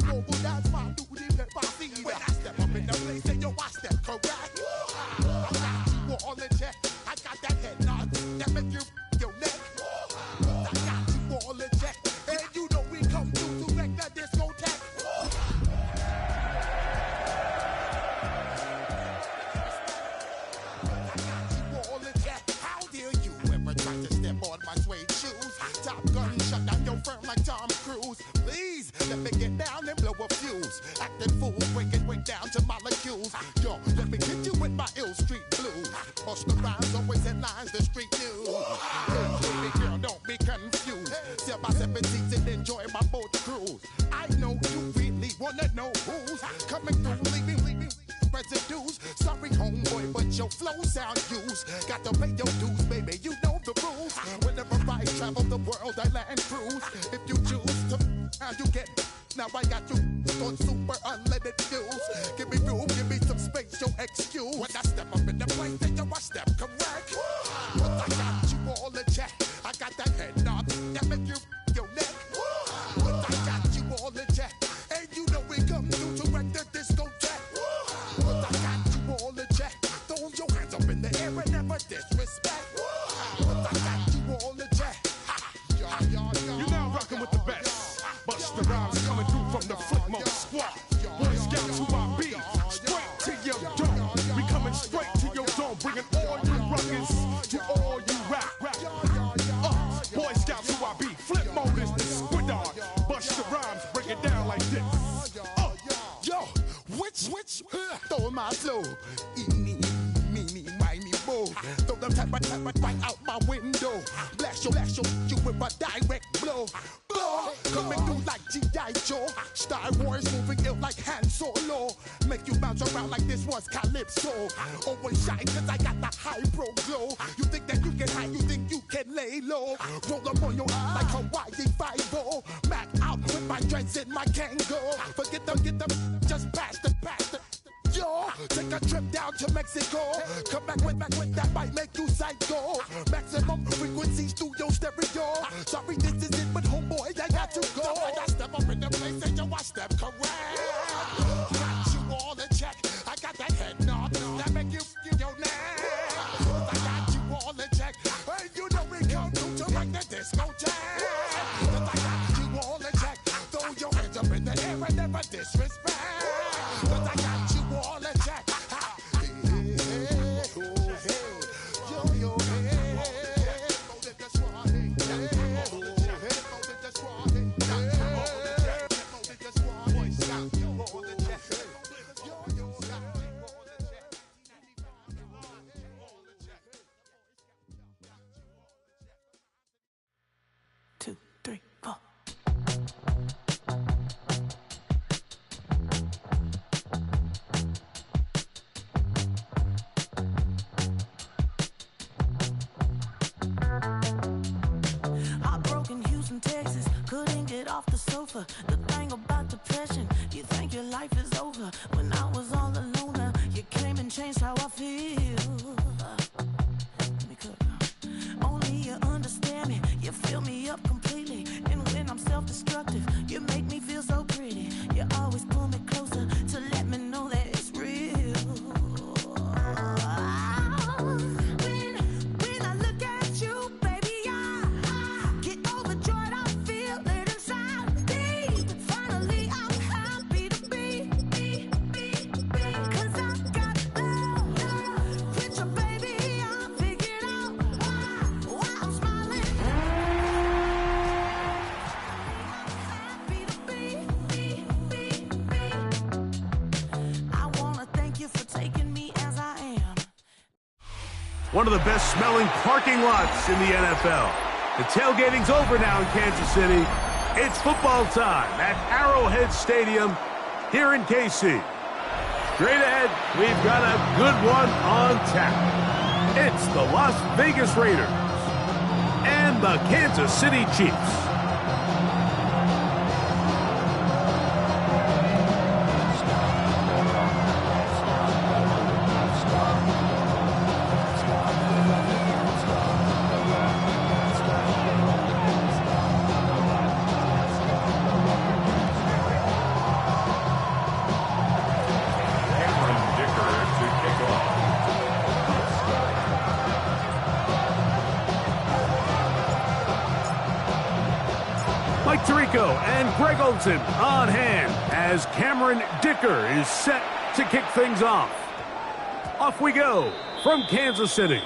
global, that's my duty, never see. When I step up in the place, say yo, I step correct. I got you all in check. I got that head nod that make you your neck. I got you all in check. And you know we come through to wreck the discotheque. I got you all in check. How dare you ever try to step on my suede shoes? Top Gun shut down your firm like Tom Cruise. Please let me get down and blow a fuse. Acting fool, breaking way down to molecules. Yo, let me hit you with my ill street blues. Push the rhymes, always in lines, the street news. Hey, baby girl, don't be confused. Sell my 17s and enjoy my boat cruise. I know you really wanna know who's coming through, leaving residues. Sorry, homeboy, but your flow sound used. Got to pay your dues, baby, you know the rules. Whenever I travel the world, I land cruise. If you choose to, how you get. Now I got you on super unlimited views. Give me room, give me some space, your excuse. When I step up in the place, then yo, I step correct. But I got you all in check. I got that head nod that make you your neck. But I got you all in check. And you know we come through to wreck the discotheque. But I got you all in check. Throw your hands up in the air and never disrespect. But I got you all in check. You're now rocking with the best. Busta Rhymes coming through from the Flipmode Squad. Boy Scouts who I be. Straight to your dome. We coming straight to your dome. Bringing all you rockers to all you rap. Boy Scouts who I be. Flipmode is the squidard. Busta Rhymes break it down like this. Yo, which stole my flow? Eeny, meeny, miny, mo. Throw them type right out my window. Blast you with a direct blow. Coming through like G.I. Joe. Star Wars moving ill like Han Solo. Make you bounce around like this was Calypso. Always shine cause I got the high pro glow. You think that you can hide, you think you can lay low. Roll up on your eye like Hawaii 5-0. Mac out with my dreads in my Kango. Forget them, get them, just pass the. Yo, take a trip down to Mexico. Come back with that might make you psycho. Maximum frequency studio stereo. Sorry, this is it, but homeboy, I got to go. I got step up in the place and yo, I step correct. Got you all in check. I got that head nod that make you your neck. I got you all in check. Hey, you know we come through to like the discotheque. I got you all in check. Throw your hands up in the air and never disrespect. I got you all in check. The thing about depression, you think your life is over. When I was all alone, you came and changed how I feel. Only you understand me, you fill me up completely. And when I'm self-destructive, you make me feel so pretty. You always pull me closer to let me know that it's real. When I look at you, baby, I get overjoyed. I feel it inside. Finally, I'm happy to be. Cause I got love with your baby. I figured out why I'm smiling. Happy to be. I wanna thank you for taking me as I am. One of the best smelling parking lots in the NFL. The tailgating's over now in Kansas City. It's football time at Arrowhead Stadium here in KC. Straight ahead, we've got a good one on tap. It's the Las Vegas Raiders and the Kansas City Chiefs. And Greg Olsen on hand as Cameron Dicker is set to kick things off. Off we go from Kansas City.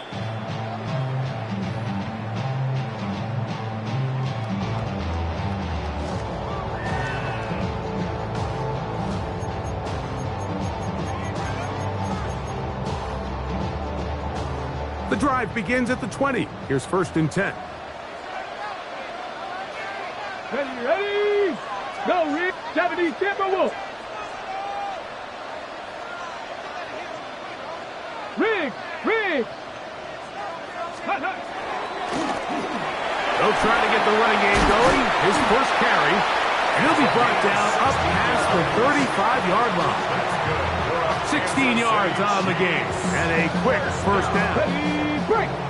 The drive begins at the 20. Here's 1st and 10. Ready? Go, Rick. 70 Timberwolves. Riggs. They'll try to get the running game going. His first carry. And he'll be brought down up past the 35-yard line. 16 yards on the game. And a quick first down.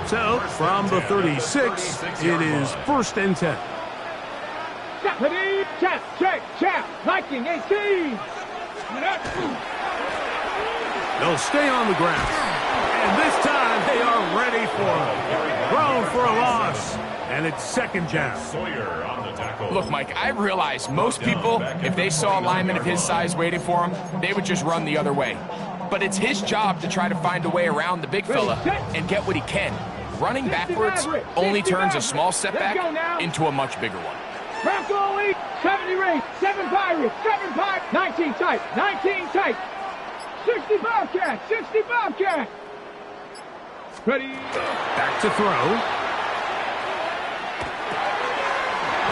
So, from the 36, it is 1st and 10. Check. Viking 18. They'll stay on the ground. And this time, they are ready for him. Thrown for a loss. And it's 2nd down. Look, Mike, I realize most people, if they saw a lineman of his size waiting for him, they would just run the other way. But it's his job to try to find a way around the big fella and get what he can. Running backwards only turns a small setback into a much bigger one. Bronco Elite, 70 race, 7 Pirates, 7 Pirates, 19 tight, 60 Bobcat. Ready. Back to throw.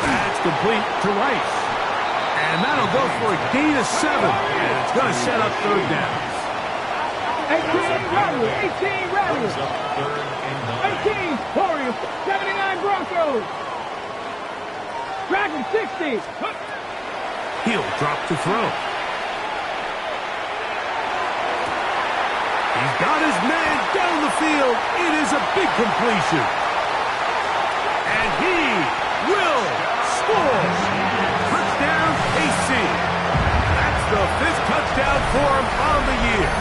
That's complete to Rice. And that'll go for a gain of 7. And it's going to set up 3rd down. 18 Rattlers. 18 Warriors, 79 Broncos. Dragon 60. He'll drop to throw. He's got his man down the field. It is a big completion. And he will score. Touchdown, AC. That's the 5th touchdown for him on the year.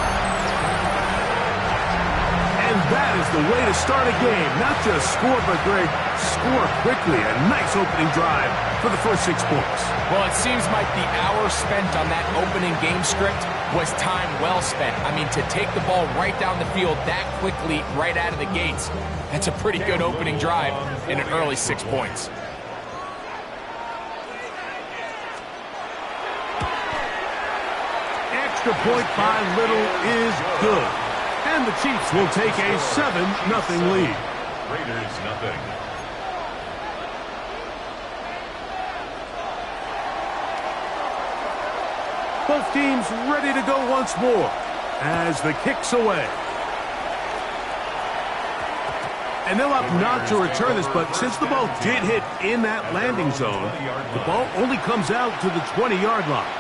And that is the way to start a game. Not just score, but Greg, score quickly. A nice opening drive for the first 6 points. Well, it seems like the hour spent on that opening game script was time well spent. I mean, to take the ball right down the field that quickly, right out of the gates, that's a pretty good opening drive in an early 6 points. Extra point by Little is good. And the Chiefs will take a 7-0 lead. Raiders nothing. Both teams ready to go once more as the kick's away. And they'll opt not to return this, but since the ball did hit in that landing zone, the ball only comes out to the 20-yard line.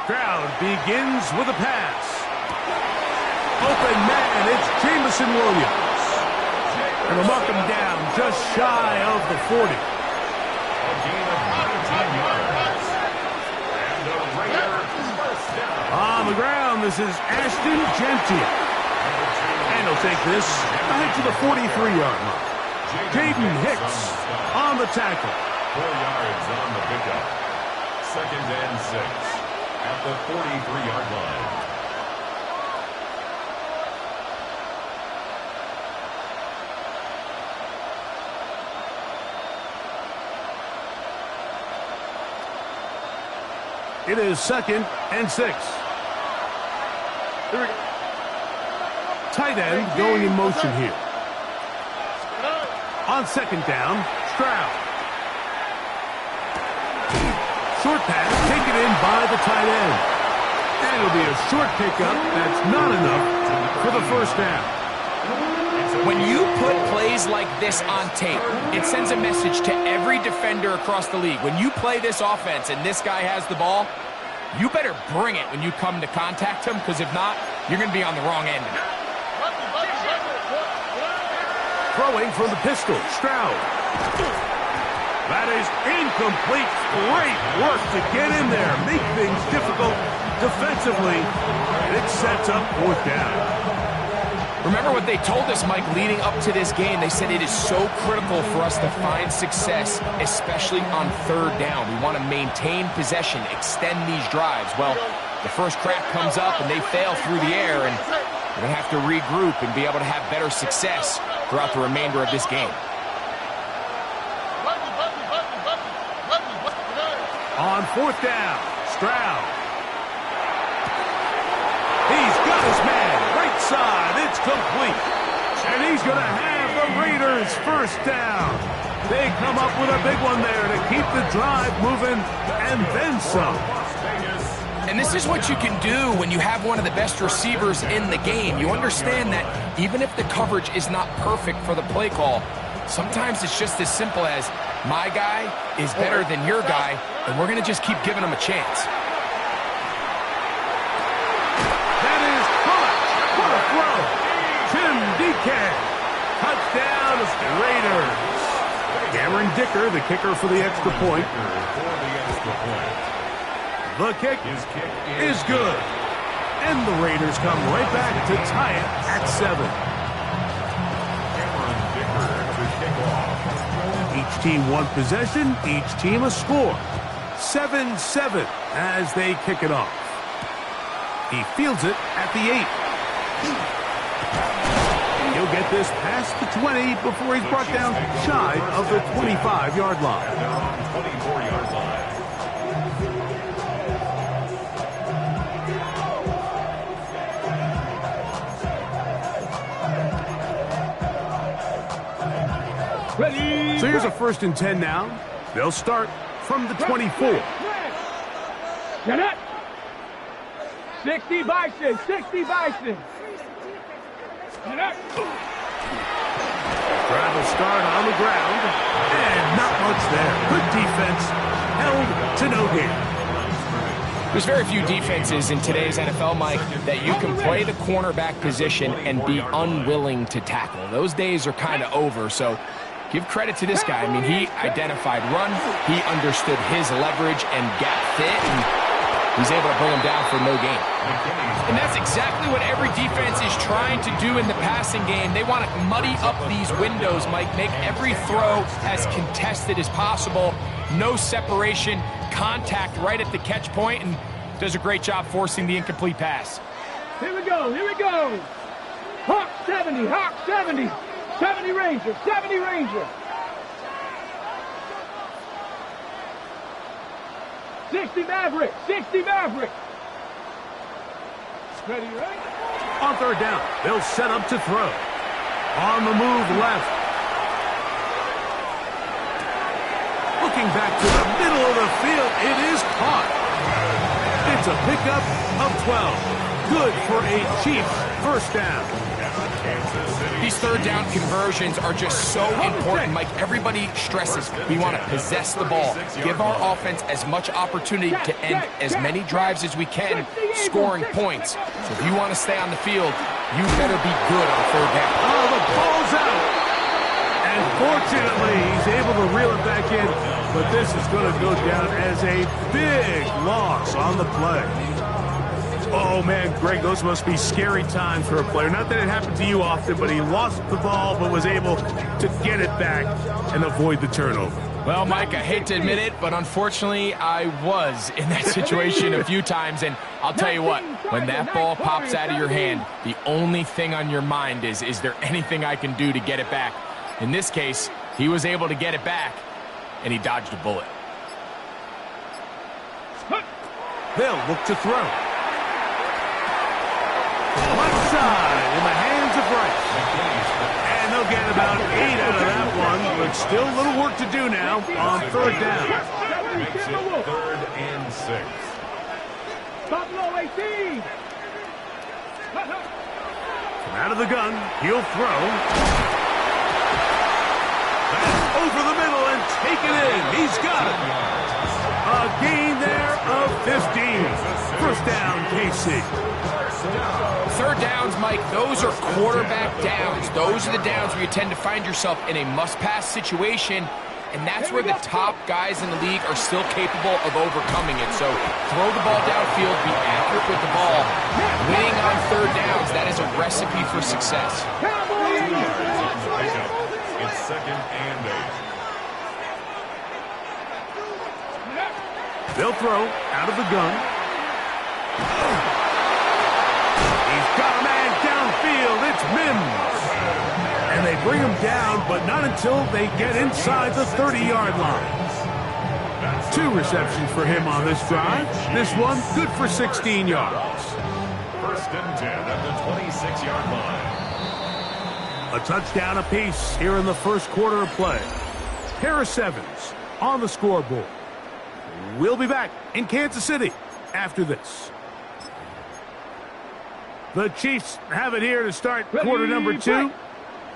Crowd begins with a pass. Open man, it's Jameson Williams. And they'll mark him down just shy of the 40. A gain of 19 yards. And the Raiders first down. On the ground, this is Ashton Gentile. And he'll take this ahead to the 43-yard line. Jaden Hicks on the tackle. 4 yards on the pickup. 2nd and 6 at the 43-yard line. It is 2nd and 6. Here we go. Tight end going in motion here. On 2nd down, Stroud. Short pass taken in by the tight end. And it'll be a short pickup. That's not enough for the first down. It's When you put plays like this on tape, it sends a message to every defender across the league. When you play this offense and this guy has the ball, you better bring it when you come to contact him, because if not, you're going to be on the wrong end of it. Throwing from the pistol, Stroud. That is incomplete. Great work to get in there, make things difficult defensively, and it sets up 4th down. Remember what they told us, Mike, leading up to this game. They said it is so critical for us to find success, especially on 3rd down. We want to maintain possession, extend these drives. Well, the first crack comes up and they fail through the air, and we're going to have to regroup and be able to have better success throughout the remainder of this game. On 4th down, Stroud. He's got his man, right side, it's complete. And he's going to have the Raiders 1st down. They come up with a big one there to keep the drive moving, and then some. And this is what you can do when you have one of the best receivers in the game. You understand that even if the coverage is not perfect for the play call, sometimes it's just as simple as, my guy is better than your guy, and we're going to just keep giving him a chance. That is caught. What a throw. Tim DK. Touchdown, Raiders. Cameron Dicker, the kicker for the extra point. The kick is good. And the Raiders come right back to tie it at 7. Cameron Dicker to kick off. Each team one possession, each team a score. 7-7 as they kick it off. He fields it at the 8. He'll get this past the 20 before he's brought down shy of the 25-yard line. They're on 24-yard line. Ready. So here's a 1st and 10 now. They'll start from the 24. Get it. 60 Bison. 60 Bison. Get it. Drive will start on the ground. And not much there. Good defense. Held to no gain. There's very few defenses in today's NFL, Mike, that you can play the cornerback position and be unwilling to tackle. Those days are kind of over, so give credit to this guy. I mean, he identified run, he understood his leverage and gap fit, and he's able to bring him down for no gain. And that's exactly what every defense is trying to do in the passing game. They want to muddy up these windows, Mike, make every throw as contested as possible. No separation, contact right at the catch point, and does a great job forcing the incomplete pass. Here we go. Here we go. Hawk 70. Hawk 70. 70 Ranger. 70 Ranger. 60 Maverick. 60 Maverick. Ready, right? On 3rd down, they'll set up to throw. On the move left. Looking back to the middle of the field, it is caught. It's a pickup of 12. Good for a Chiefs 1st down. These 3rd down conversions are just so important, Mike. Everybody stresses we want to possess the ball, give our offense as much opportunity to end as many drives as we can, scoring points. So if you want to stay on the field, you better be good on 3rd down. Oh, the ball's out. And fortunately, he's able to reel it back in, but this is going to go down as a big loss on the play. Oh, man, Greg, those must be scary times for a player. Not that it happened to you often, but he lost the ball but was able to get it back and avoid the turnover. Well, Mike, I hate to admit it, but unfortunately, I was in that situation a few times, and I'll tell you what, when that ball pops out of your hand, the only thing on your mind is there anything I can do to get it back? In this case, he was able to get it back, and he dodged a bullet. They'll look to throw. Left side in the hands of Rice. And they'll get about 8 out of that one, but still a little work to do now on 3rd down. Makes it 3rd and 6. Buffalo 18. Out of the gun, he'll throw. That's over the middle and taken in. He's got it. A gain there of 15. First down, KC. Third downs, Mike, those are quarterback downs. Those are the downs where you tend to find yourself in a must-pass situation, and that's where the top guys in the league are still capable of overcoming it. So throw the ball downfield, be accurate with the ball. Winning on third downs, that is a recipe for success. It's second and 8. They'll throw out of the gun. He's got a man downfield. It's Mims. And they bring him down, but not until they get inside the 30-yard line. 2 receptions for him on this drive. This one good for 16 yards. First and 10 at the 26-yard line. A touchdown apiece here in the first quarter of play. Harris Evans on the scoreboard. We'll be back in Kansas City after this. The Chiefs have it here to start quarter number 2.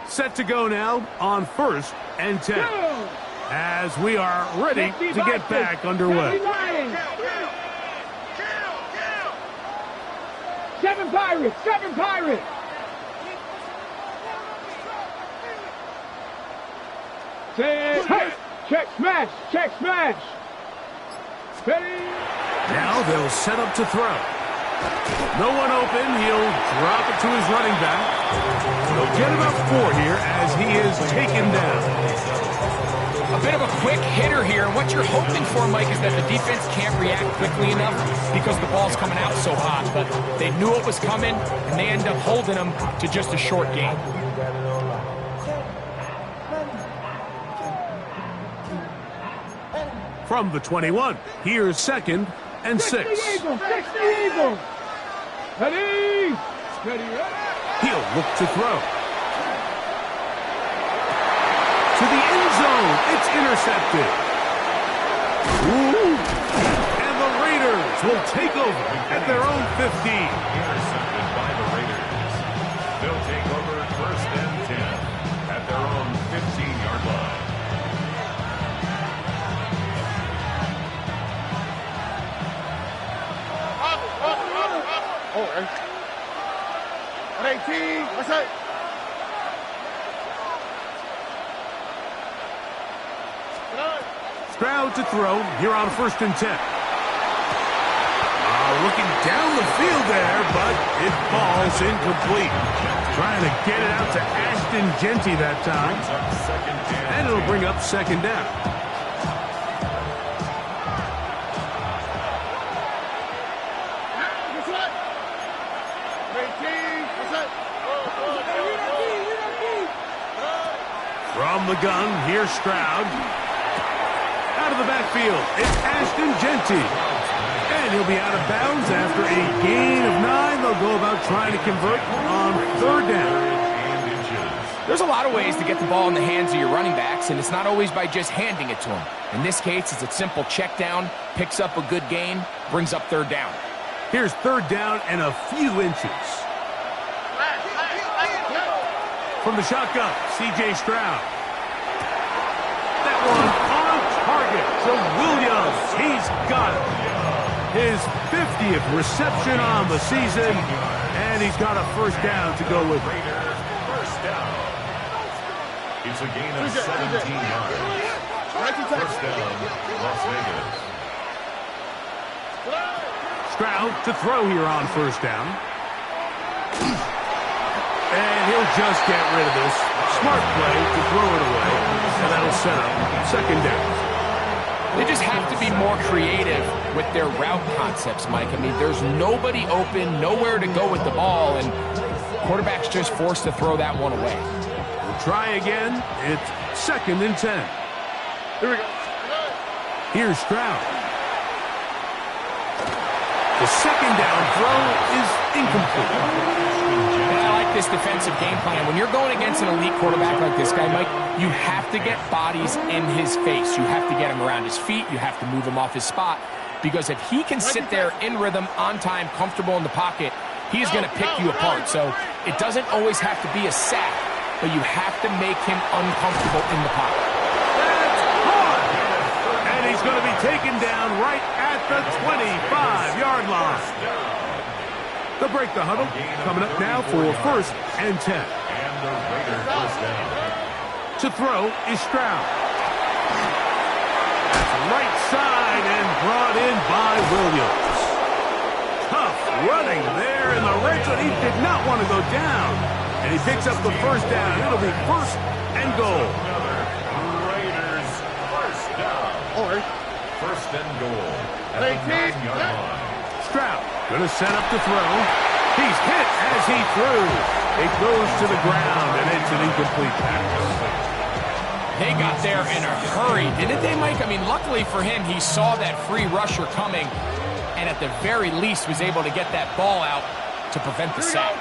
Set to go now on first and 10. As we are ready to get back underway. 7 Pirates, 7 Pirates. Check smash, check smash. Ready. Now they'll set up to throw. No one open. He'll drop it to his running back. He'll get about 4 here as he is taken down. A bit of a quick hitter here, and what you're hoping for, Mike, is that the defense can't react quickly enough because the ball's coming out so hot. But they knew it was coming, and they end up holding them to just a short gain. From the 21, here's second and 6. 60 Eagles, 60 Eagles. Ready. Ready, ready. He'll look to throw. To the end zone. It's intercepted. Ooh. And the Raiders will take over at their own 15. Intercepted by the Raiders. They'll take over first and 10 at their own 15-yard line. Oh, and 18. What's that? Stroud to throw here on first and 10. Looking down the field there, but it falls incomplete. Trying to get it out to Ashton Jeanty that time. And it'll bring up second down. From the gun, here's Stroud. Out of the backfield, it's Ashton Jeanty. And he'll be out of bounds after a gain of 9. They'll go about trying to convert on third down. There's a lot of ways to get the ball in the hands of your running backs, and it's not always by just handing it to them. In this case, it's a simple check down, picks up a good gain, brings up third down. Here's third down and a few inches. From the shotgun, C.J. Stroud. That one on target to Williams. He's got it. His 50th reception on the season, and he's got a first down to go with it. First down. It's a gain of 17 yards. First down, Las Vegas. Stroud to throw here on first down. And he'll just get rid of this. Smart play to throw it away. And that'll set up second down. They just have to be more creative with their route concepts, Mike. I mean, there's nobody open, nowhere to go with the ball, and quarterback's just forced to throw that one away. We'll try again. It's second and 10. Here we go. Here's Stroud. The second down throw is incomplete. I like this defensive game plan. When you're going against an elite quarterback like this guy, Mike, you have to get bodies in his face. You have to get him around his feet. You have to move him off his spot. Because if he can sit there in rhythm, on time, comfortable in the pocket, he's going to pick you apart. So It doesn't always have to be a sack, but you have to make him uncomfortable in the pocket. That's hard. And he's going to be taken down right at the 25-yard line. They'll break the huddle. Coming up now for 1st and 10. And the Raiders first down. To throw is Stroud. That's right side and brought in by Williams. Tough running there in the red zone. He did not want to go down. And he picks up the first down. It'll be 1st and goal. Another Raiders first down. Or 1st and goal at the 9-yard line. Stroud going to set up to throw. He's hit as he threw. It goes to the ground, and it's an incomplete pass. They got there in a hurry, didn't they, Mike? I mean, luckily for him, he saw that free rusher coming, and at the very least was able to get that ball out to prevent the sack.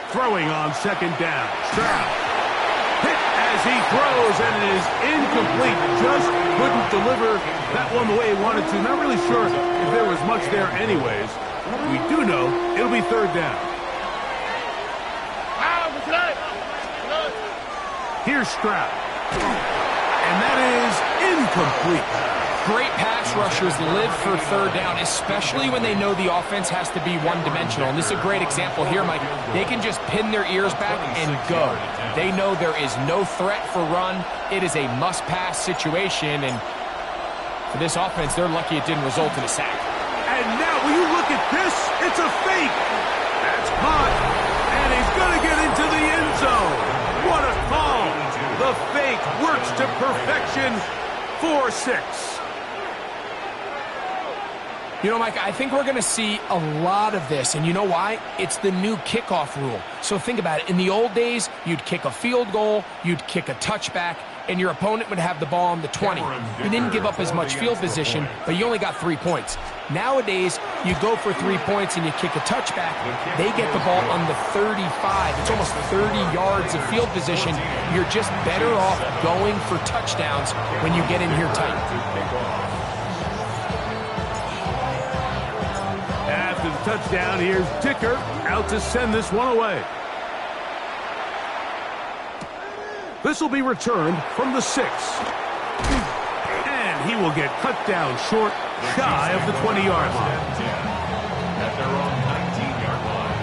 Throwing on 2nd down. Stroud hit as he throws, and it is incomplete. Just couldn't deliver that one the way he wanted to. Not really sure if there was much there anyways. We do know it'll be 3rd down. Here's Stroud. And that is incomplete. Great pass rushers live for 3rd down, especially when they know the offense has to be one-dimensional. And this is a great example here, Mike. They can just pin their ears back and go. They know there is no threat for run. It is a must-pass situation, and for this offense, they're lucky it didn't result in a sack. And now, will you look at this? It's a fake. That's caught, and he's going to get into the end zone. What a call. The fake works to perfection. 4-6. You know, Mike, I think we're going to see a lot of this, and you know why? It's the new kickoff rule. So think about it. In the old days, you'd kick a field goal, you'd kick a touchback, and your opponent would have the ball on the 20. You didn't give up as much field position, but you only got 3 points. Nowadays, you go for 3 points and you kick a touchback. They get the ball on the 35. It's almost 30 yards of field position. You're just better off going for touchdowns when you get in here tight. After the touchdown, here's Dicker out to send this one away. This will be returned from the 6. And he will get cut down short, shy of the 20-yard line. At their own 19-yard line.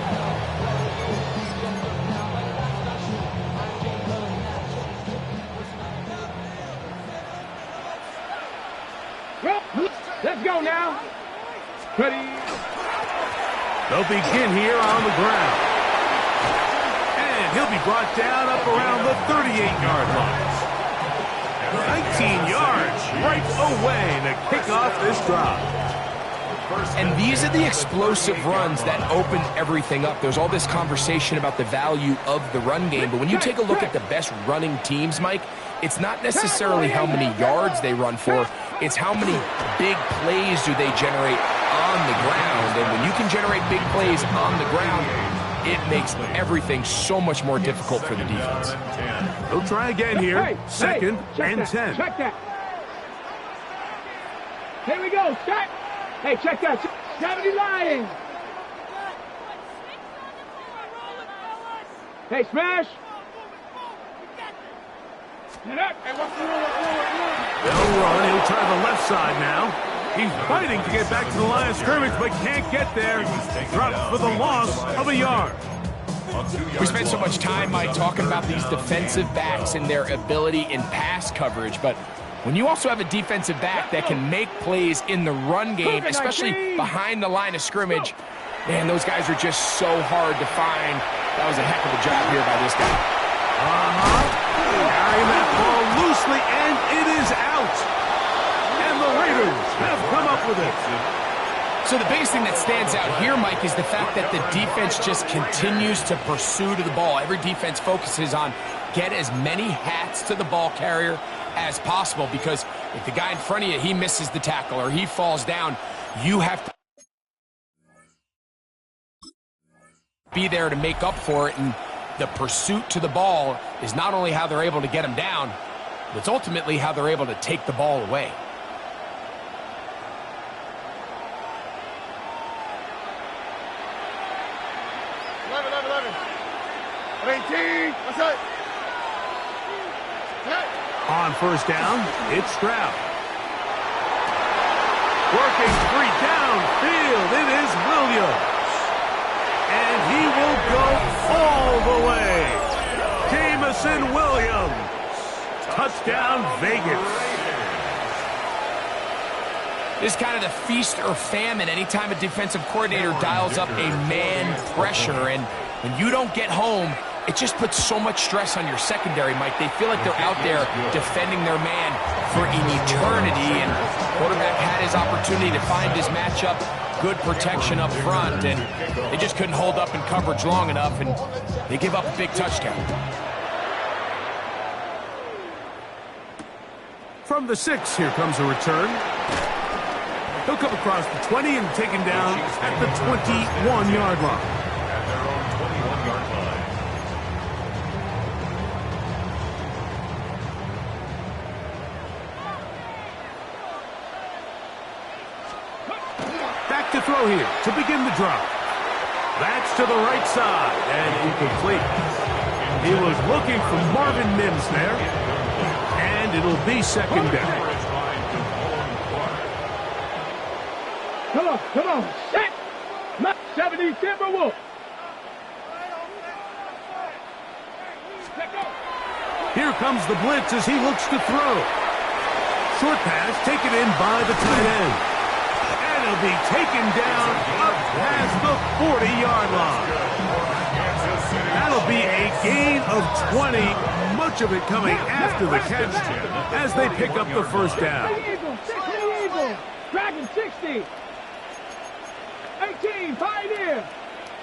Well, let's go now. Ready? They'll begin here on the ground. And he'll be brought down up around the 38-yard line. 19 yards right away to kick off this drive. And these are the explosive runs that open everything up. There's all this conversation about the value of the run game, but when you take a look at the best running teams, Mike, it's not necessarily how many yards they run for, it's how many big plays do they generate on the ground. And when you can generate big plays on the ground, it makes everything so much more difficult for the defense. They'll try again here. 2nd and 10. Check that. Here we go. Start. Hey, check that. 70 Lions. Hey, smash. Get up. They'll run. He'll try the left side now. He's fighting to get back to the line of scrimmage, but can't get there. Drops for the loss of a yard. We spent so much time, Mike, talking about these defensive backs and their ability in pass coverage, but when you also have a defensive back that can make plays in the run game, especially behind the line of scrimmage, man, those guys are just so hard to find. That was a heck of a job here by this guy. Carrying that ball loosely, and it is out. And the Raiders have come up with it. So the biggest thing that stands out here, Mike, is the fact that the defense just continues to pursue to the ball. Every defense focuses on get as many hats to the ball carrier as possible, because if the guy in front of you, he misses the tackle or he falls down, you have to be there to make up for it. And the pursuit to the ball is not only how they're able to get him down, but it's ultimately how they're able to take the ball away. 18. What's up? On first down, it's Stroud. Working free downfield, it is Williams. And he will go all the way. Jameson Williams. Touchdown, Vegas. This is kind of the feast or famine anytime a defensive coordinator dials up a man pressure. And when you don't get home, it just puts so much stress on your secondary, Mike. They feel like they're out there defending their man for an eternity. And quarterback had his opportunity to find his matchup, good protection up front, and they just couldn't hold up in coverage long enough, and they give up a big touchdown. From the 6, here comes a return. He'll come across the 20 and taken down at the 21-yard line. At their own 21-yard line. Back to throw here to begin the drive. That's to the right side and incomplete. He was looking for Marvin Mims there, and it'll be second down. Come on, set! 70 Timberwolves. Here comes the blitz as he looks to throw. Short pass taken in by the tight end. And he'll be taken down up past the 40-yard line. That'll be a gain of 20, much of it coming after the catch as they pick up the first down. Eagle. Dragon 60. 18, Pioneer.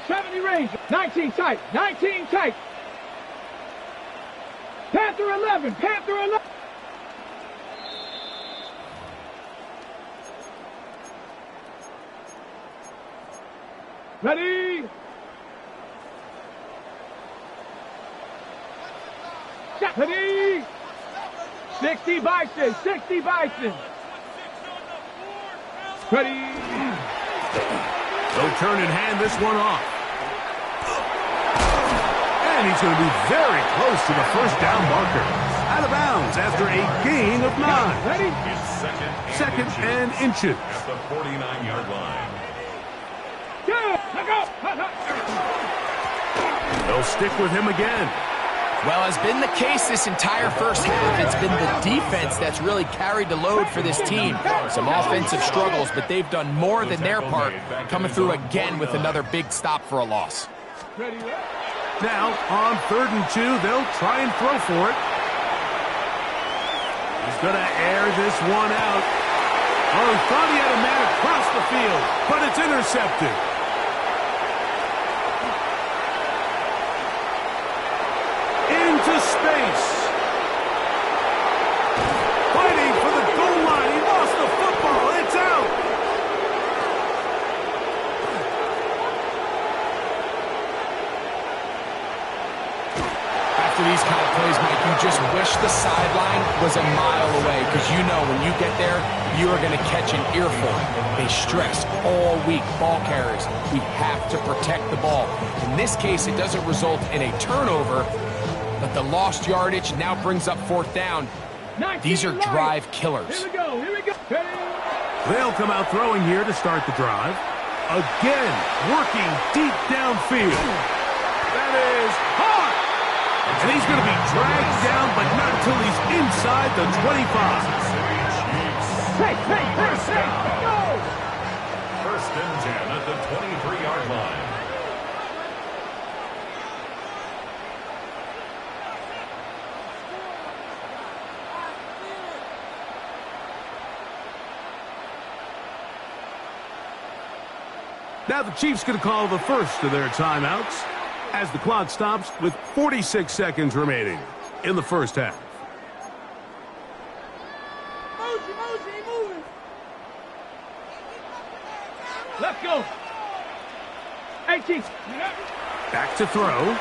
70 Ranger. 19 tight. 19 tight. Panther 11. Panther 11. Ready. Set. Ready. 60 Bison. 60 Bison. Ready. They'll turn and hand this one off. And he's going to be very close to the first down marker. Out of bounds after a gain of 9. Ready? It's Second and inches. At the 49-yard line. They'll stick with him again. Well, as been the case this entire first half, it's been the defense that's really carried the load for this team. Some offensive struggles, but they've done more than their part, coming through again with another big stop for a loss. Now, on 3rd and 2, they'll try and throw for it. He's going to air this one out. Oh, he thought he had a man across the field, but it's intercepted. Into space. Fighting for the goal line. He lost the football. It's out. After these kind of plays, Mike, you just wish the sideline was a mile away, because you know when you get there, you are going to catch an earful. They stress all week, ball carriers. We have to protect the ball. In this case, it doesn't result in a turnover, but the lost yardage now brings up 4th down. These are drive killers. Here we go. They'll come out throwing here to start the drive. Again, working deep downfield. That is hard. And he's going to be dragged down, but not until he's inside the 25. Hey, go! First and 10 at the 23-yard line. Now the Chiefs going to call the first of their timeouts as the clock stops with 46 seconds remaining in the first half. Let's go. 18. Back to throw.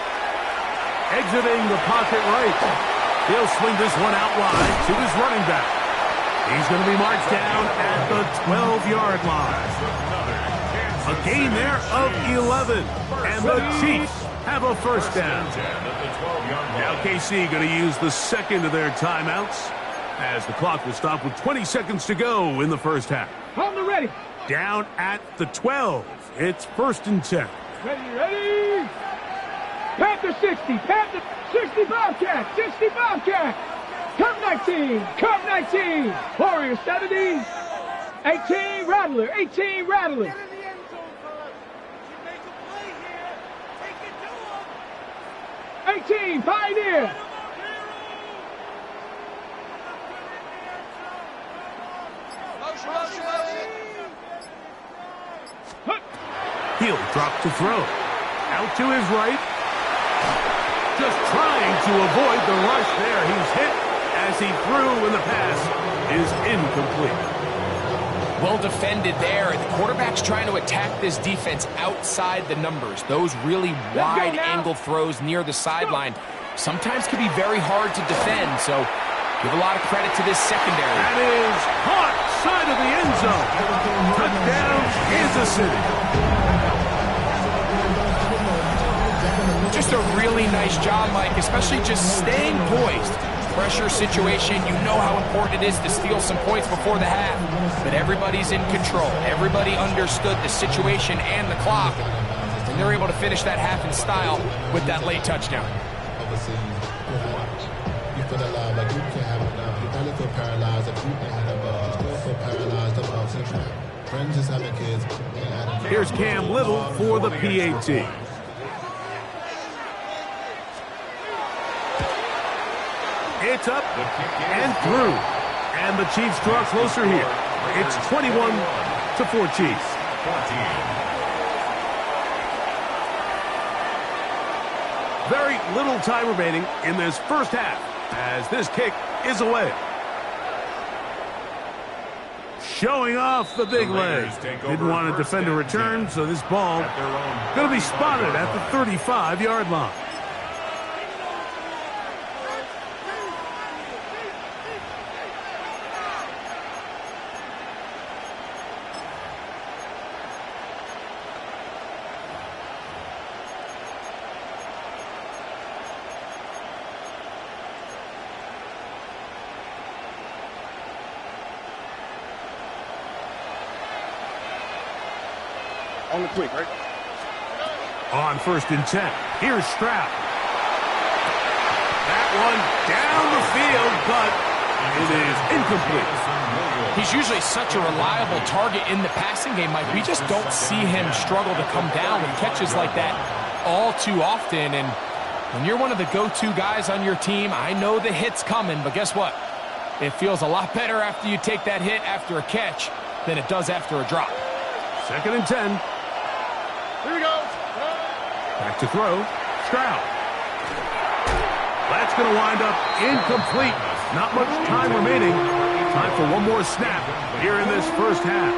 Exiting the pocket right. He'll swing this one out wide to his running back. He's going to be marked down at the 12-yard line. A gain there of 11. And the Chiefs have a first down. 10 at the 12-yard line. Now KC going to use the second of their timeouts as the clock will stop with 20 seconds to go in the first half. Hold it ready. Down at the 12. It's 1st and 10. Ready. Panther 60. Panther 60 Bobcat. 60 Bobcat. Curve 19. Curve 19. Warrior 70. 18 Rattler. 18 Rattler. 18 Pioneer. He'll drop to throw. Out to his right. Just trying to avoid the rush there. He's hit as he threw, and the pass is incomplete. Well defended there. The quarterback's trying to attack this defense outside the numbers. Those really wide angle throws near the sideline sometimes can be very hard to defend, so give a lot of credit to this secondary. That is caught side of the end zone. Touchdown, Kansas City. Just a really nice job, Mike, especially just staying poised. Pressure situation, you know how important it is to steal some points before the half, but everybody's in control. Everybody understood the situation and the clock, and they're able to finish that half in style with that late touchdown. You feel alive like you can't have enough. You probably feel paralyzed if you ain't had above. Still feel paralyzed above. Friends just having kids. Here's Cam Little for the PAT. It's up and through. And the Chiefs draw closer here. It's 21-4 Chiefs. Very little time remaining in this first half as this kick is away. Showing off the big leg. Didn't want to defend a return, so this ball going to be spotted at the 35-yard line. On the quick, right? On 1st and 10. Here's Stroud. That one down the field, but it is incomplete. He's usually such a reliable target in the passing game, Mike. We just don't see him struggle to come down with catches like that all too often. And when you're one of the go-to guys on your team, I know the hit's coming, but guess what? It feels a lot better after you take that hit after a catch than it does after a drop. 2nd and 10. Here we go. Back to throw. Stroud. That's going to wind up incomplete. Not much time remaining. Time for one more snap here in this first half.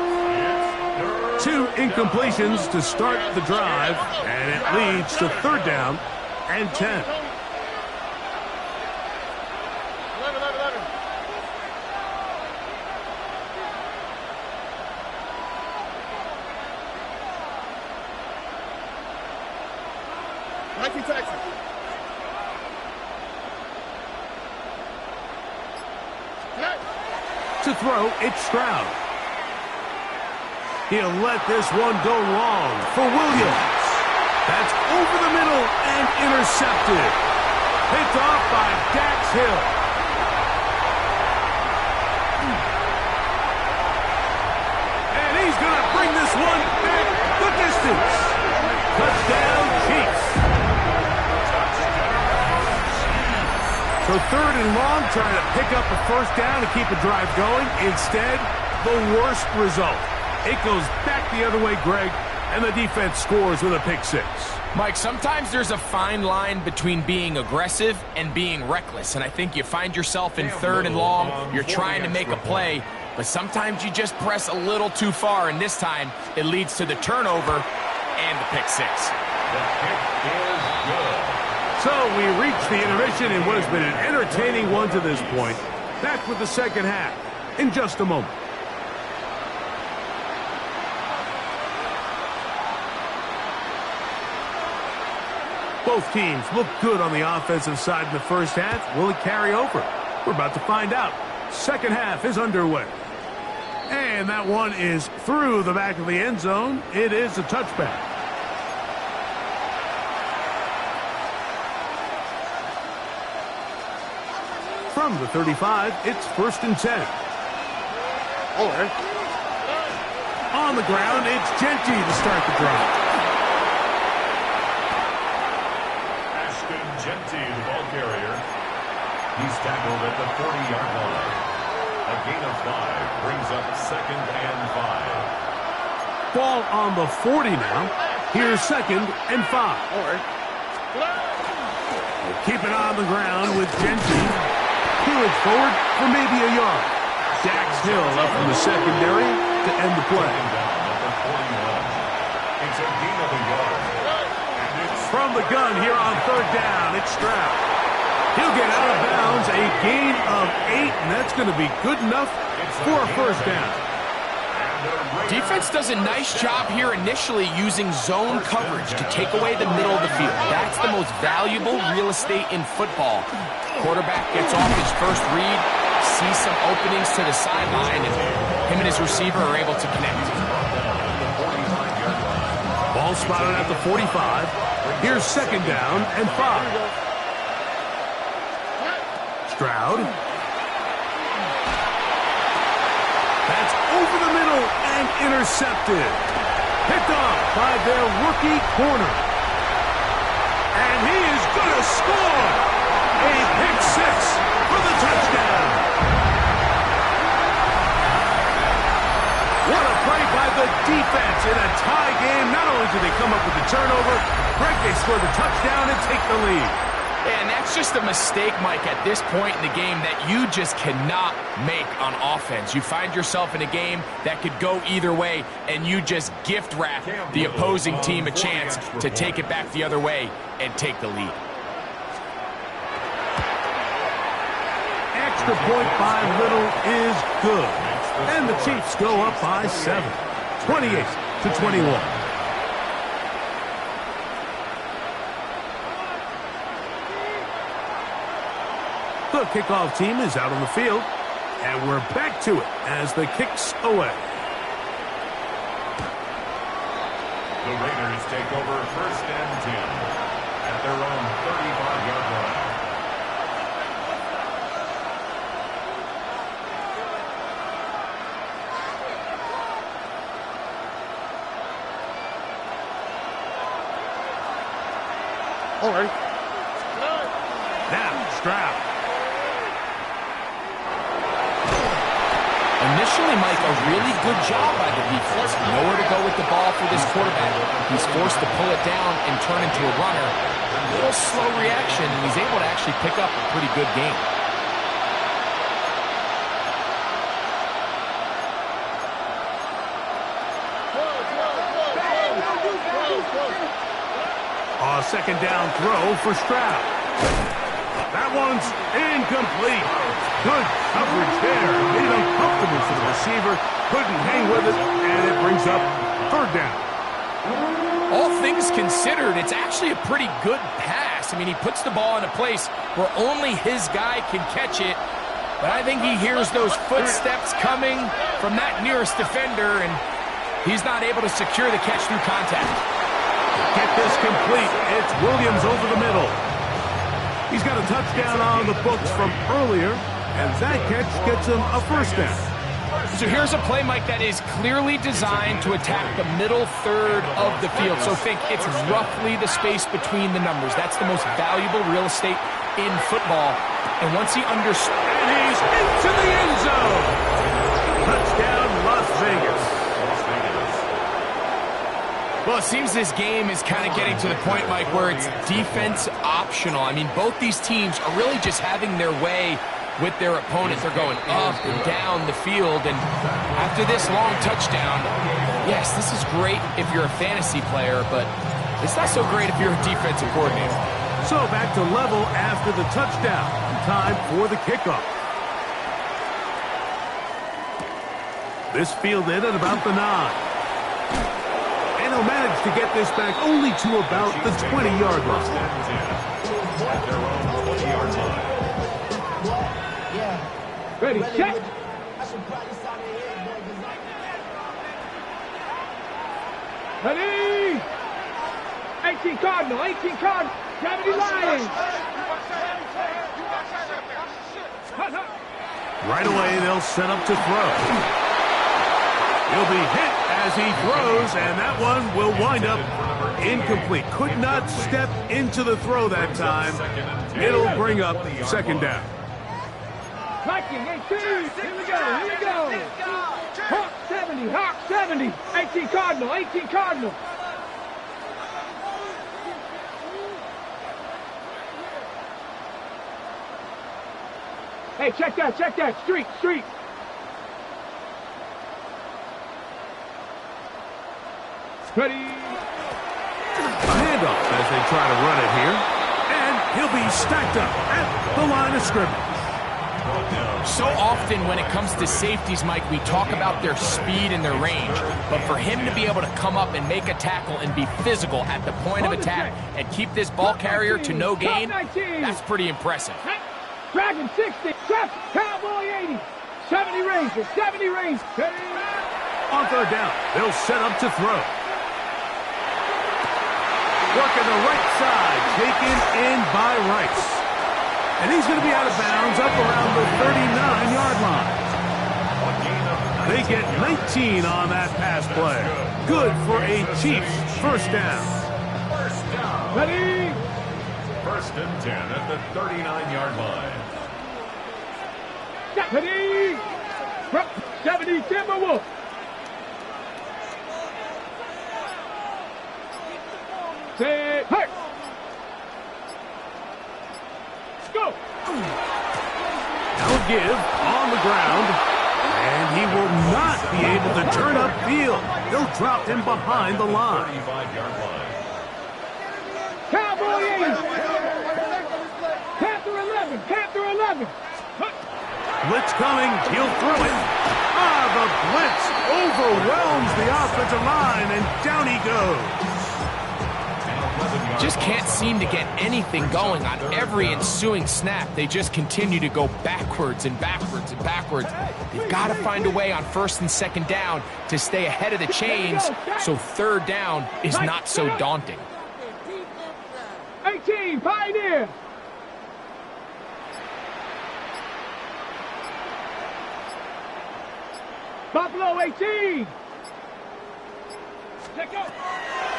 2 incompletions to start the drive, and it leads to 3rd down and 10. To throw, it's Stroud. He'll let this one go long for Williams. That's over the middle and intercepted. Picked off by Dax Hill. And he's going to bring this one back the distance. Touchdown, Chiefs. So 3rd and long, trying to pick up a first down to keep a drive going. Instead, the worst result. It goes back the other way, Greg, and the defense scores with a pick 6. Mike, sometimes there's a fine line between being aggressive and being reckless, and I think you find yourself in 3rd and long, you're trying to make a play, but sometimes you just press a little too far, and this time it leads to the turnover and the pick 6. The kick is good. So we reach the intermission in what has been an entertaining one to this point. Back with the second half in just a moment. Both teams look good on the offensive side in the first half. Will it carry over? We're about to find out. Second half is underway. And that one is through the back of the end zone. It is a touchback. From the 35, it's 1st and 10. On the ground, it's Genty to start the drive. Ashton Genty, the ball carrier. He's tackled at the 40-yard line. A gain of 5 brings up 2nd and 5. Ball on the 40 now. Here's 2nd and 5. We'll keep it on the ground with Genty. Peel it forward for maybe a yard. Dax Hill up from the secondary to end the play. It's a gain of a yard. From the gun here on 3rd down, it's Stroud. He'll get out of bounds, a gain of 8, and that's going to be good enough for a 1st down. Defense does a nice job here initially using zone coverage to take away the middle of the field. That's the most valuable real estate in football. Quarterback gets off his first read, sees some openings to the sideline, and him and his receiver are able to connect. Ball spotted at the 45. Here's 2nd down and 5. Stroud. That's over the middle and intercepted. Picked off by their rookie corner. And he is going to score. A pick 6 for the touchdown. What a play by the defense in a tie game. Not only did they come up with the turnover, Greg, they score the touchdown and take the lead. And that's just a mistake, Mike, at this point in the game that you just cannot make on offense. You find yourself in a game that could go either way, and you just gift wrap the opposing team a chance to take it back the other way and take the lead. Extra point by Little is good. And the Chiefs go up by 7, 28-21. The kickoff team is out on the field, and we're back to it as the kick's away. The Raiders take over 1st and 10 at their own 35-yard line. Now, Stroud. Initially, Mike, a really good job by the defense. Nowhere to go with the ball for this quarterback. He's forced to pull it down and turn into a runner. A little slow reaction, and he's able to actually pick up a pretty good game. A 2nd down throw for Stroud. That one's incomplete. Good coverage there. Made it uncomfortable for the receiver. Couldn't hang with it, and it brings up 3rd down. All things considered, it's actually a pretty good pass. I mean, he puts the ball in a place where only his guy can catch it. But I think he hears those footsteps coming from that nearest defender, and he's not able to secure the catch through contact. Get this complete. It's Williams over the middle. He's got a touchdown on the books from earlier, and that catch gets him a 1st down. So here's a play, Mike, that is clearly designed to attack the middle third of the field. So think it's roughly the space between the numbers. That's the most valuable real estate in football. And once he understands... And he's into the end zone. Touchdown, Las Vegas. Well, it seems this game is kind of getting to the point, Mike, where it's defense optional. I mean, both these teams are really just having their way with their opponents. They're going up and down the field, and after this long touchdown, yes, this is great if you're a fantasy player, but it's not so great if you're a defensive coordinator. So back to level after the touchdown. Time for the kickoff. This fielded at about the 9. And And he'll manage to get this back only to about the 20-yard line. At their own 20-yard line. Ready, set. Ready. 18 Cardinal, 18 Cardinal, 70 Lions. Right away, they'll set up to throw. He'll be hit as he throws, and that one will wind up incomplete. Could not step into the throw that time. It'll bring up second down. Viking, 18. Here we go. Hawk 70, Hawk 70. 18 Cardinal, 18 Cardinal. Hey, check that. Street. Ready. A handoff as they try to run it here. And he'll be stacked up at the line of scrimmage. So often when it comes to safeties, Mike, we talk about their speed and their range. But for him to be able to come up and make a tackle and be physical at the point of attack and keep this ball carrier to no gain, that's pretty impressive. Dragon 60, Cowboy 80, 70 Ranger, 70 Ranger. On third down, they'll set up to throw. Working the right side, taken in by Rice. And he's going to be out of bounds up around the 39-yard line. They get 19 on that pass play. Good for a Chiefs first down. Ready? First and 10 at the 39-yard line. Ready? 70 Timberwolf. Set, hurt. Go. Now give on the ground, and he will not be able to turn upfield. They'll drop him behind the line. 35-yard line. Cowboy 80. Panther 11. Blitz coming, he'll throw it. The blitz overwhelms the offensive line, and down he goes. Just can't seem to get anything going on every ensuing snap. They just continue to go backwards and backwards and backwards. They've got to find a way on first and second down to stay ahead of the chains so third down is not so daunting. 18, Pioneer. Buffalo 18.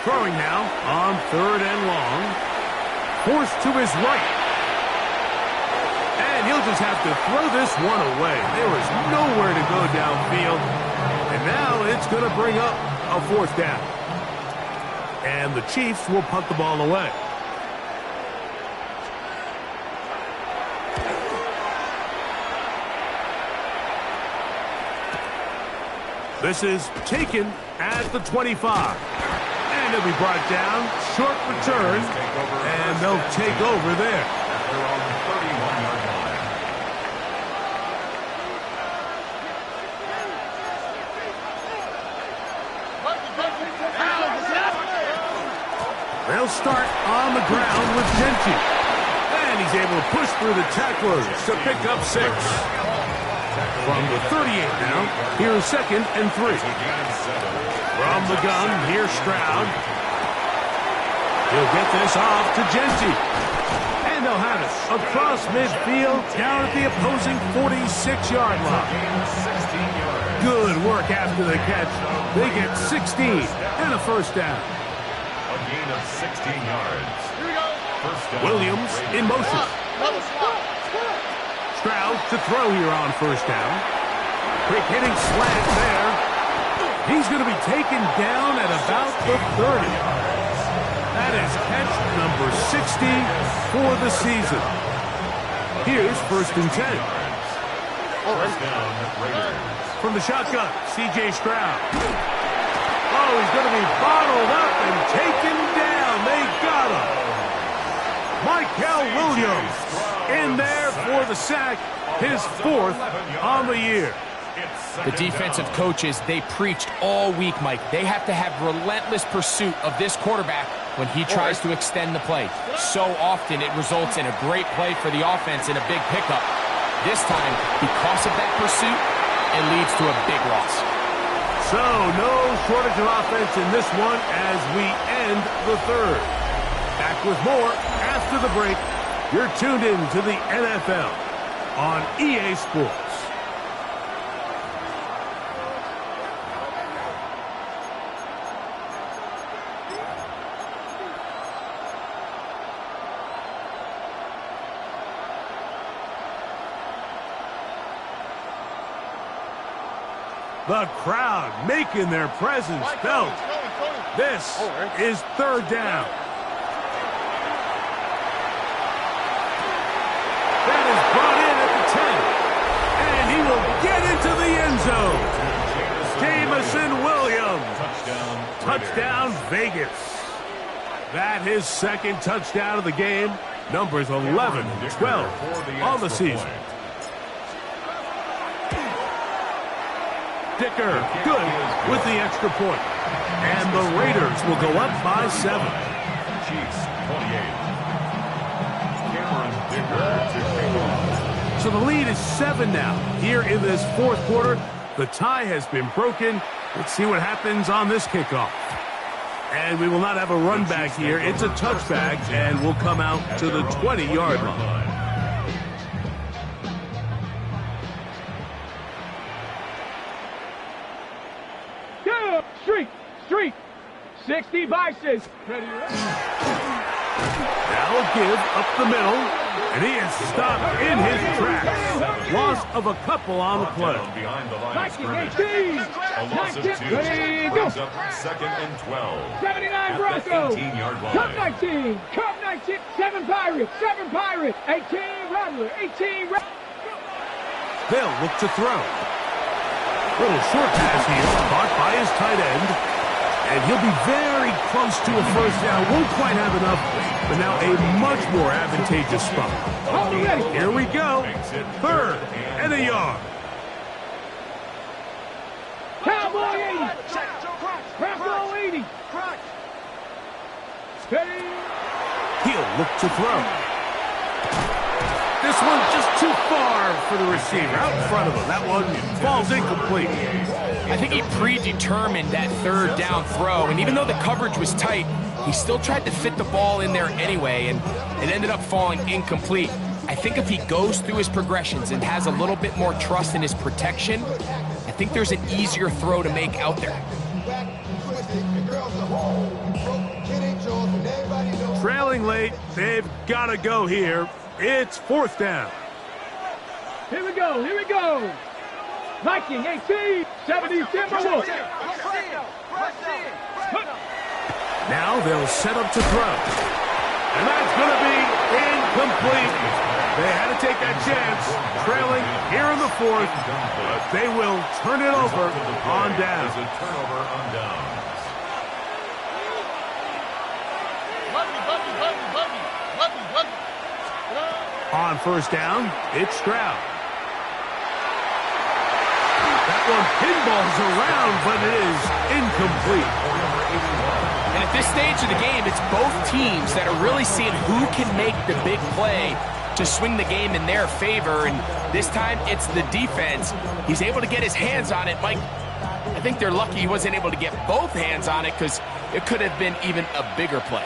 Throwing now on third and long. Forced to his right. And he'll just have to throw this one away. There is nowhere to go downfield. And now it's going to bring up a fourth down. And the Chiefs will punt the ball away. This is taken at the 25. And it'll be brought down. Short return. And they'll take over there. They're on the 31-yard line. They'll start on the ground with Genty. And he's able to push through the tacklers to pick up 6. From the 38 now, here's second and 3. From the gun, here's Stroud. He'll get this off to Genty. And they'll have it across midfield down at the opposing 46-yard line. Good work after the catch. They get 16 and a first down. A gain of 16 yards. First down. Williams in motion. Stroud to throw here on first down. Quick hitting slant there. He's going to be taken down at about the 30. That is catch number 60 for the season. Here's first and 10. First down, Raiders. From the shotgun, C.J. Stroud. Oh, he's going to be bottled up and taken down. They got him. Mykel Williams in there for the sack, his 4th on the year. The defensive coaches, they preached all week, Mike. They have to have relentless pursuit of this quarterback when he tries to extend the play. So often it results in a great play for the offense and a big pickup. This time, because of that pursuit, it leads to a big loss. So, no shortage of offense in this one as we end the third. Back with more after the break. You're tuned in to the NFL on EA Sports. The crowd making their presence felt. This is third down. That is brought in at the 10. And he will get into the end zone. Jameson Williams. Touchdown Vegas. That his second touchdown of the game. Numbers 11 and 12 on the season. Dicker, good with the extra point. And the Raiders will go up by 7. Chiefs 28. Cameron Dicker. So the lead is 7 now. Here in this fourth quarter, the tie has been broken. Let's see what happens on this kickoff. And we will not have a run back here. It's a touchback, and we'll come out to the 20-yard line. Street. 60 vices. Now give up the middle, and he is stopped in his tracks. Loss of a couple on the play. Behind the line of 19, scrimmage. 18, A loss of 2. 19, Brings up second and 12. 79 Broncos. 18-yard line. Cup 19. 7 Pirates. 18 Rattler. 18 Rattler. They'll look to throw. Little short pass here, caught by his tight end. And he'll be very close to a first down. Won't quite have enough, but now a much more advantageous spot. Here we go. Third and a yard. Cowboy 80. Cowboy 80. Steady. He'll look to throw. This one just too far for the receiver. Out in front of him. That one falls incomplete. I think he predetermined that third down throw, and even though the coverage was tight, he still tried to fit the ball in there anyway, and it ended up falling incomplete. I think if he goes through his progressions and has a little bit more trust in his protection, I think there's an easier throw to make out there. Trailing late, they've got to go here. It's fourth down. Here we go. Viking 18. 70 Timberwolves. Now they'll set up to throw. And that's going to be incomplete. They had to take that chance, trailing here in the fourth, but they will turn it over on down. Is a turnover on downs. On first down, it's Stroud. That one pinballs around, but it is incomplete. And at this stage of the game, it's both teams that are really seeing who can make the big play to swing the game in their favor, and this time it's the defense. He's able to get his hands on it. Mike, I think they're lucky he wasn't able to get both hands on it because it could have been even a bigger play.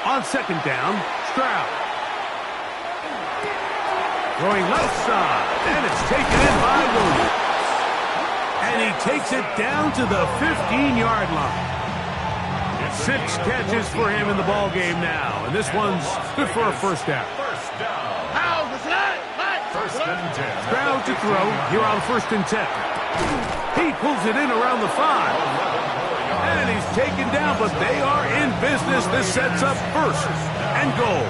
On second down, Stroud. Throwing left side, and it's taken in by Williams. And he takes it down to the 15-yard line. 6 catches for him in the ball game now, and this one's good for a first down. First and 10. Stroud to throw here on first and 10. He pulls it in around the 5. And he's taken down, but they are in business. This sets up first and goal.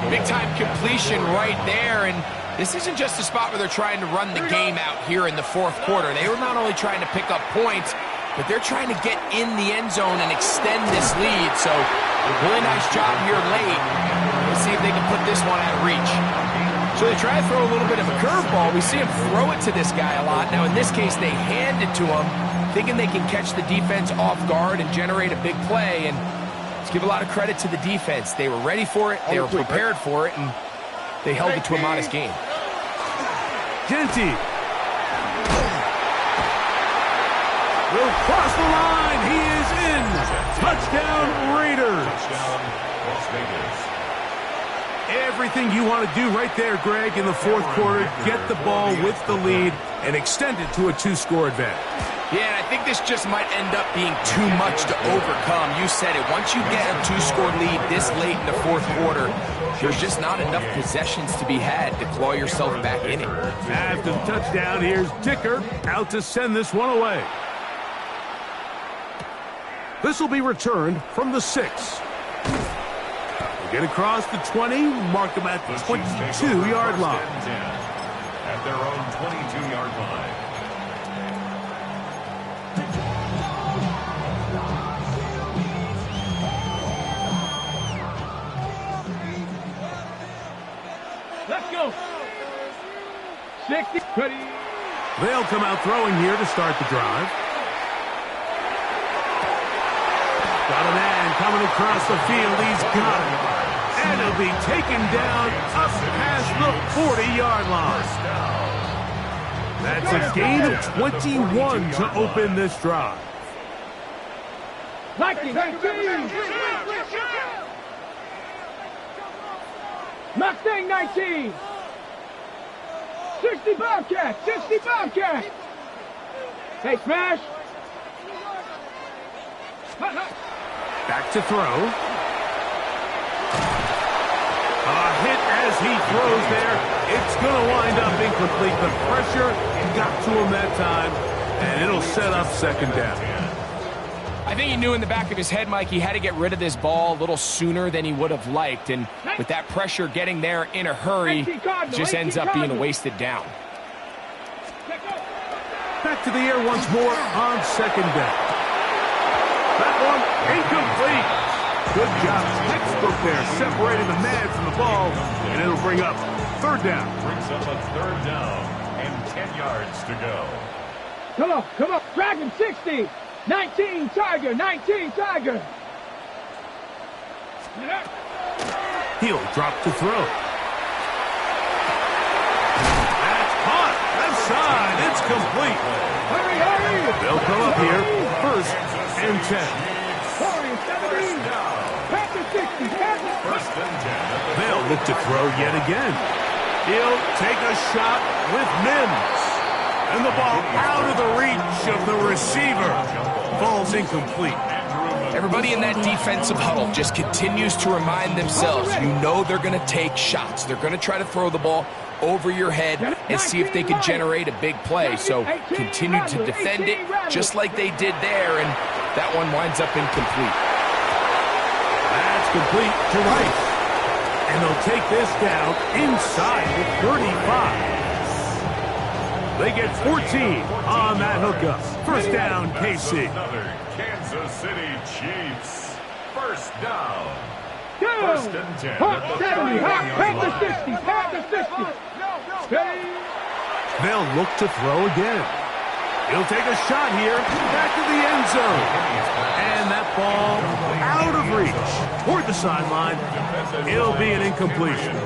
Big-time completion right there, and this isn't just a spot where they're trying to run the game out here in the fourth quarter. They were not only trying to pick up points, but they're trying to get in the end zone and extend this lead. So, really nice job here late. Let's see if they can put this one out of reach. So they try to throw a little bit of a curveball. We see him throw it to this guy a lot. Now, in this case, they hand it to him, thinking they can catch the defense off guard and generate a big play. And let's give a lot of credit to the defense. They were ready for it, they were prepared for it, and they held it to a modest game. Jeanty will cross the line. He is in. Touchdown, Raiders. Touchdown, Las Vegas. Everything you want to do right there, Greg, in the fourth quarter. Get the ball with the lead and extend it to a 2-score advantage. Yeah, and I think this just might end up being too much to overcome. You said it. Once you get a 2-score lead this late in the fourth quarter, there's just not enough possessions to be had to claw yourself back in it. After the touchdown, here's Dicker out to send this one away. This will be returned from the 6. Get across the 20, mark them at the 22-yard line. At their own 22-yard line. Let's go. 60, 20. They'll come out throwing here to start the drive. Got a man coming across the field. He's got it. And he'll be taken down up past the 40-yard line. That's a gain of 21 to open this drive. Lightning, 19. Mustang, 19. 60 Bobcat, 60 Bobcat. Hey, smash. Back to throw. A hit as he throws there. It's going to wind up incomplete. The pressure got to him that time, and it'll set up second down. I think he knew in the back of his head, Mike, he had to get rid of this ball a little sooner than he would have liked. And with that pressure getting there in a hurry, it just ends up being a wasted down. Back to the air once more on second down. That one incomplete. Good job, textbook there, separating the man from the ball, and it'll bring up third down. Brings up a third down and 10 yards to go. Come on, Dragon 60, 19 Tiger, 19 Tiger. He'll drop to throw. That's caught, left side, it's complete. Hurry. They'll come up here, first and 10. They'll look to throw yet again. He'll take a shot with Mims. And the ball out of the reach of the receiver. Falls incomplete. Everybody in that defensive huddle just continues to remind themselves, you know they're going to take shots. They're going to try to throw the ball over your head and see if they can generate a big play. So continue to defend it just like they did there, and that one winds up incomplete. That's complete to Rice. And they'll take this down inside the 35. They get 14 on that hookup. First down, KC. Another Kansas City Chiefs. First down. First and 10. Hawk 70, Hawk, 60. They'll look to throw again. He'll take a shot here, back to the end zone. And that ball out of reach toward the sideline. It'll be an incompletion.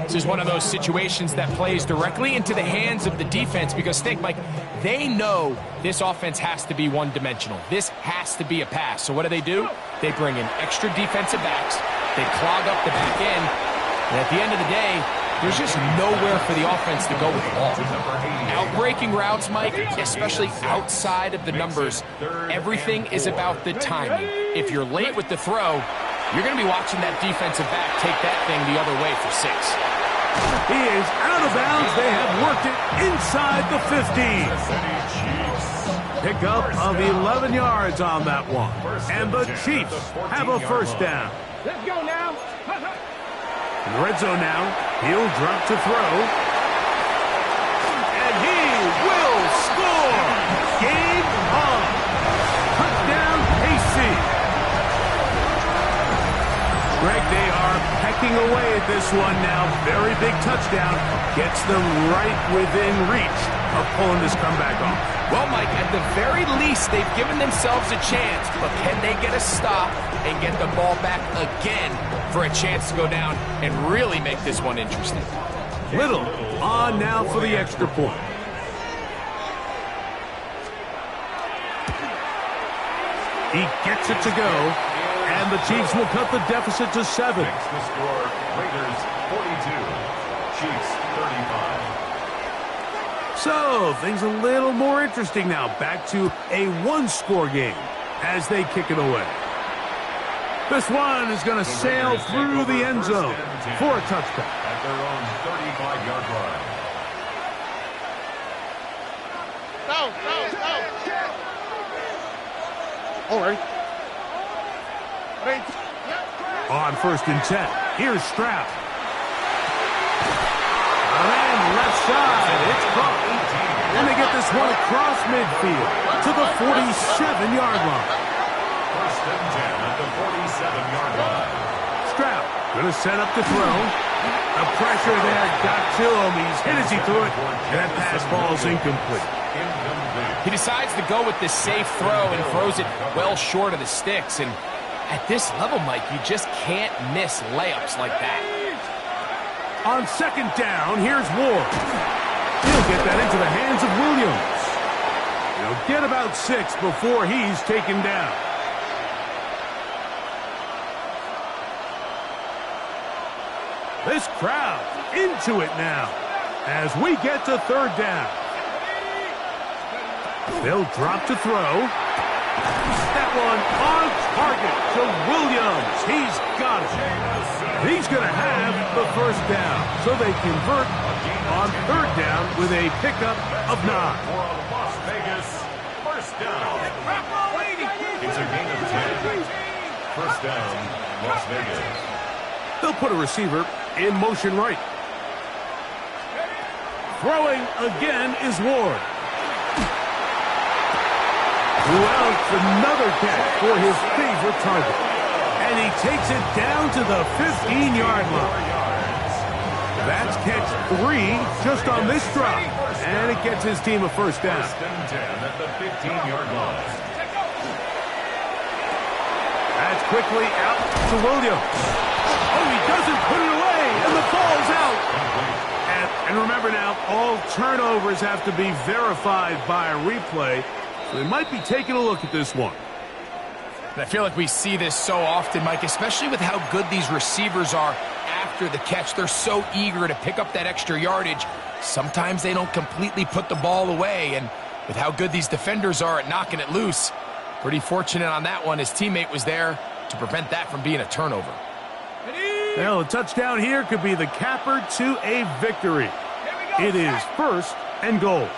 This is one of those situations that plays directly into the hands of the defense because, think, Mike, they know this offense has to be one-dimensional. This has to be a pass. So what do? They bring in extra defensive backs. They clog up the back end. And at the end of the day, there's just nowhere for the offense to go with the ball. Out-breaking routes, Mike, especially outside of the numbers, everything is about the timing. If you're late with the throw, you're going to be watching that defensive back take that thing the other way for 6. He is out of bounds. They have worked it inside the 15. Pickup of 11 yards on that one. And the Chiefs have a first down. Let's go now. In the red zone now, he'll drop to throw. And he will score. Game on. Touchdown, KC. Greg, they are Picking away at this one now. Very big touchdown. Gets them right within reach of pulling this comeback off. Well, Mike, at the very least, they've given themselves a chance, but can they get a stop and get the ball back again for a chance to go down and really make this one interesting? Little on now for the extra point. He gets it to go, and the Chiefs will cut the deficit to 7. Makes the score Raiders 42, Chiefs 35. So, things a little more interesting now. Back to a one-score game as they kick it away. This one is going to sail through the end zone for a touchback. At their own 35-yard line. All right. On 1st and 10, here's Stroud. And left side, it's caught. And they get this one across midfield to the 47-yard line. 1st and 10 at the 47-yard line. Stroud going to set up the throw. The pressure there got to him. He's hit as he threw it. And that pass ball's incomplete. He decides to go with this safe throw and throws it well short of the sticks. And at this level, Mike, you just can't miss layups like that. On 2nd down, here's Ward. He'll get that into the hands of Williams. He'll get about 6 before he's taken down. This crowd into it now as we get to 3rd down. They'll drop to throw. That one on target to Williams. He's got it. He's going to have the 1st down. So they convert on 3rd down with a pickup of 9. For a Las Vegas 1st down. It's a gain of 10. 1st down, Las Vegas. They'll put a receiver in motion right. Throwing again is Ward. Well, another catch for his favorite target. And he takes it down to the 15-yard line. That's catch 3 just on this drive. And it gets his team a 1st down. 1st and 10 at the 15-yard line. That's quickly out to Williams. Oh, he doesn't put it away, and the ball's out. And remember now, all turnovers have to be verified by a replay. So they might be taking a look at this one. And I feel like we see this so often, Mike, especially with how good these receivers are after the catch. They're so eager to pick up that extra yardage. Sometimes they don't completely put the ball away, and with how good these defenders are at knocking it loose, pretty fortunate on that one. His teammate was there to prevent that from being a turnover. Well, a touchdown here could be the capper to a victory. It is 1st and goal.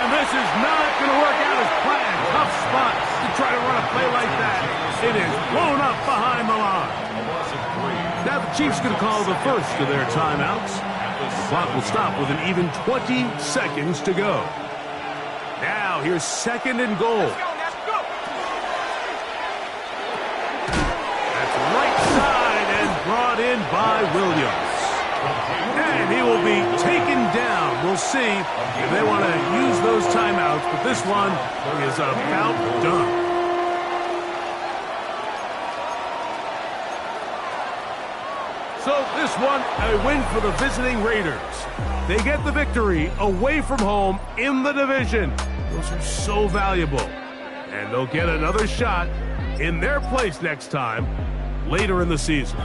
This is not going to work out as planned. Tough spot to try to run a play like that. It is blown up behind the line. Now the Chiefs going to call the 1st of their timeouts. The clock will stop with an even 20 seconds to go. Now here's 2nd and goal. That's right side and brought in by Williams. And he will be taken down. We'll see if they want to use those timeouts, but this one is about done. So this one, a win for the visiting Raiders. They get the victory away from home in the division. Those are so valuable. And they'll get another shot in their place next time, later in the season.